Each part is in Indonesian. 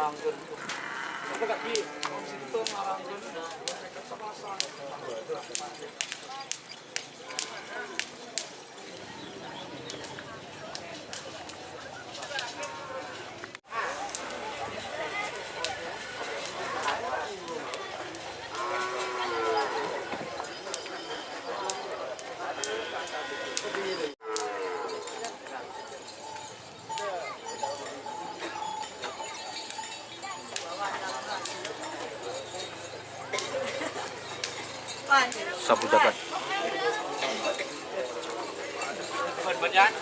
ngarangkeun. Apa gak di situ ngarangkeun sekasa. Sabu dapat. Badan.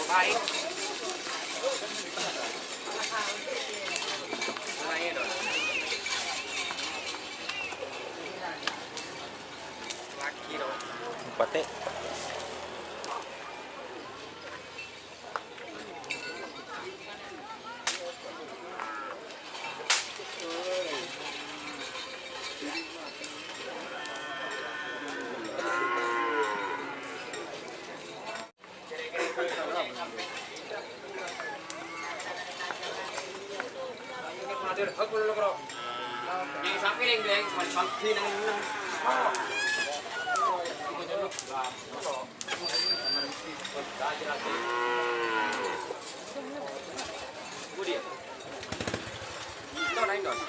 Baik. Laki dong. Pate. Aku dulu bro. Yang sampai yang dia cuma sampai nang. Kemudian, kita naik dong.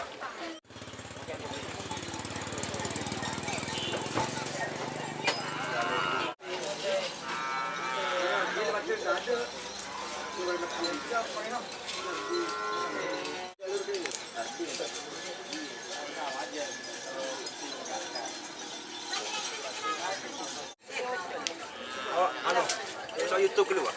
Oh, anu. So YouTube dulu, Pak.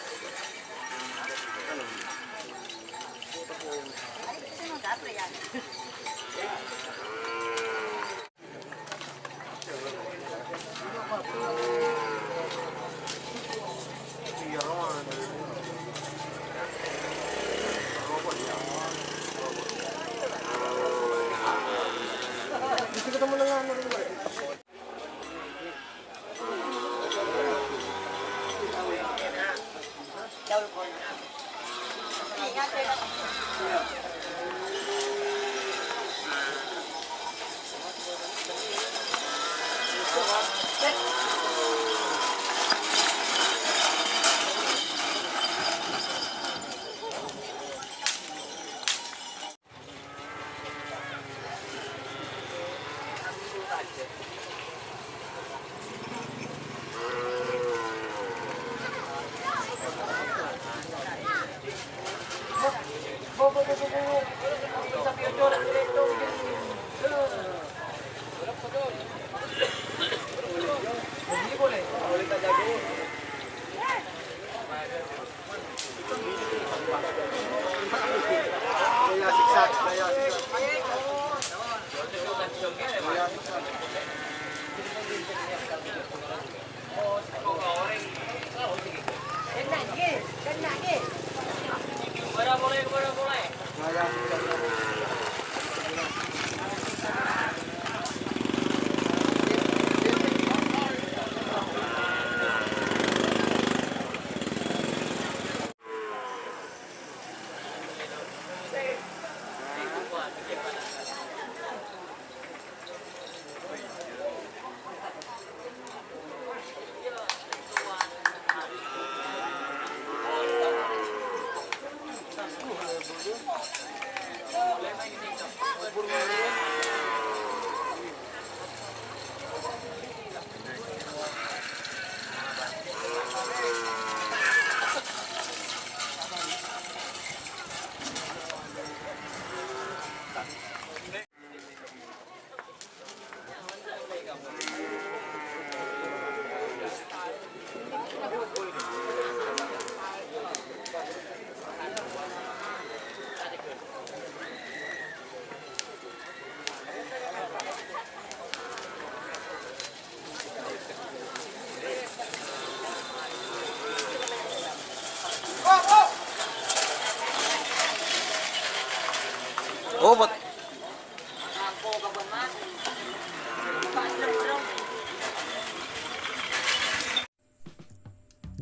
Oh, buat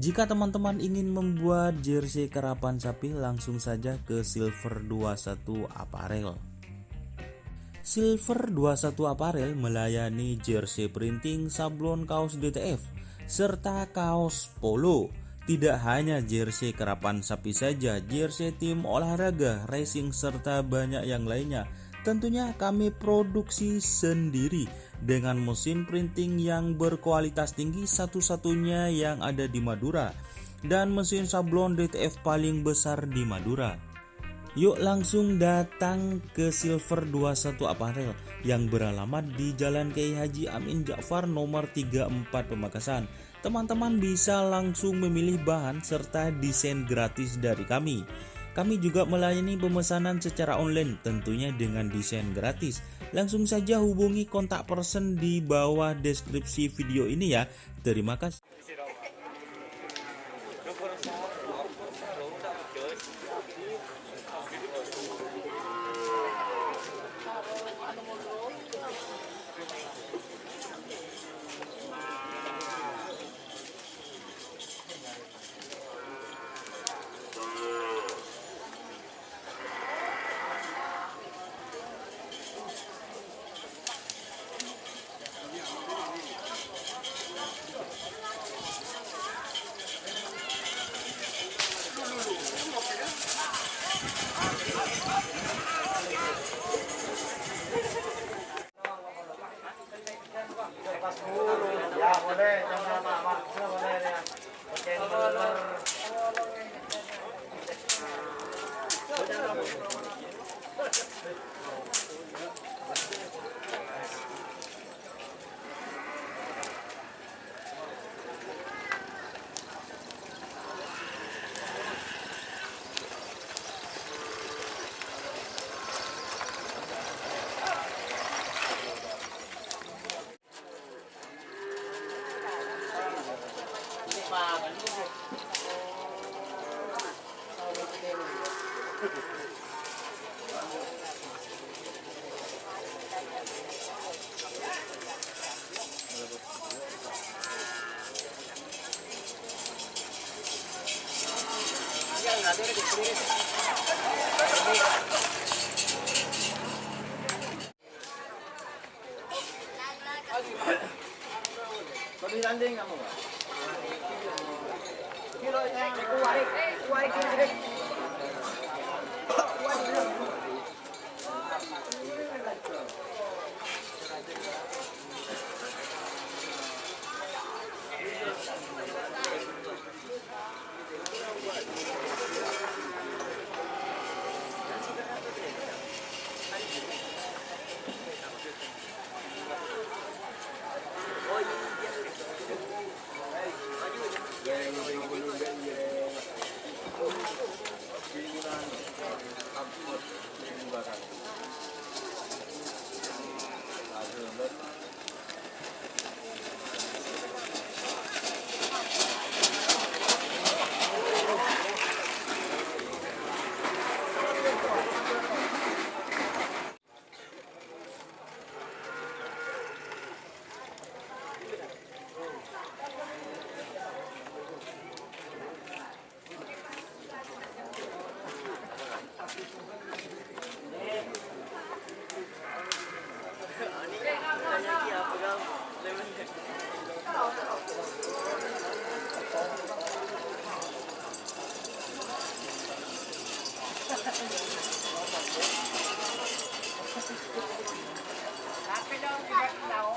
Jika teman-teman ingin membuat jersey karapan sapi, langsung saja ke Silver 21 Apparel. Silver 21 Apparel melayani jersey printing, sablon kaos DTF, serta kaos polo. Tidak hanya jersey karapan sapi saja, jersey tim olahraga, racing, serta banyak yang lainnya. Tentunya kami produksi sendiri dengan mesin printing yang berkualitas tinggi, satu-satunya yang ada di Madura, dan mesin sablon DTF paling besar di Madura. Yuk langsung datang ke Silver 21 Apparel yang beralamat di Jalan Kiai Haji Amin Ja'far nomor 34 Pamekasan. Teman-teman bisa langsung memilih bahan serta desain gratis dari kami. Kami juga melayani pemesanan secara online, tentunya dengan desain gratis. Langsung saja hubungi kontak person di bawah deskripsi video ini ya. Terima kasih. Ya boleh, jangan maksa boleh ya. Oke, Lebih landing kamu nggak? Kilo yang kuarik kiri. Tapi dong tidak tahu.